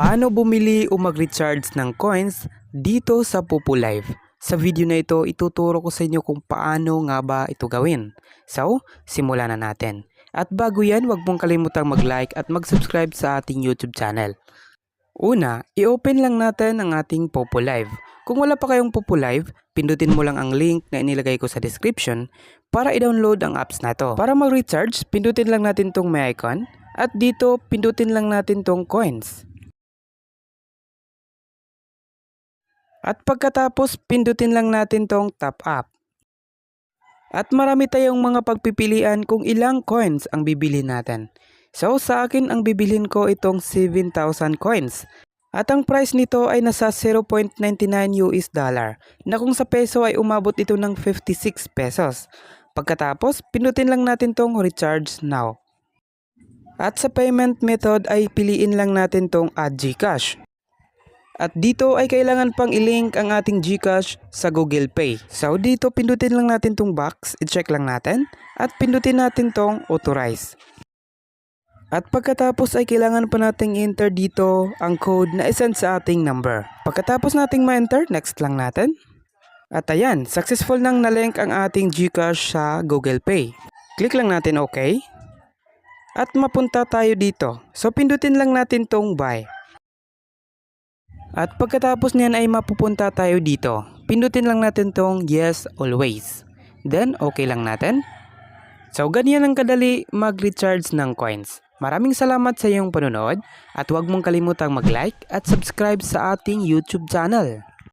Paano bumili o mag-recharge ng coins dito sa Popo Live? Sa video na ito, ituturo ko sa inyo kung paano nga ba ito gawin. So, simulan na natin. At bago yan, huwag mong kalimutang mag-like at mag-subscribe sa ating YouTube channel. Una, i-open lang natin ang ating Popo Live. Kung wala pa kayong Popo Live, pindutin mo lang ang link na inilagay ko sa description para i-download ang apps na to. Para mag-recharge, pindutin lang natin tong may icon at dito pindutin lang natin tong coins. At pagkatapos, pindutin lang natin tong top up. At marami tayong mga pagpipilian kung ilang coins ang bibili natin. So sa akin ang bibilhin ko itong 7,000 coins. At ang price nito ay nasa 0.99 US dollar na kung sa peso ay umabot ito ng 56 pesos. Pagkatapos, pindutin lang natin tong recharge now. At sa payment method ay piliin lang natin tong add GCash. At dito ay kailangan pang i-link ang ating GCash sa Google Pay. So dito pindutin lang natin tong box, i-check lang natin at pindutin natin tong authorize. At pagkatapos ay kailangan pa nating enter dito ang code na isend sa ating number. Pagkatapos nating ma-enter, next lang natin. At ayan, successful nang na-link ang ating GCash sa Google Pay. Click lang natin OK. At mapunta tayo dito. So pindutin lang natin tong buy. At pagkatapos niyan ay mapupunta tayo dito. Pindutin lang natin tong yes always. Then okay lang natin. So ganyan ang kadali mag-recharge ng coins. Maraming salamat sa iyong panonood at huwag mong kalimutang mag-like at subscribe sa ating YouTube channel.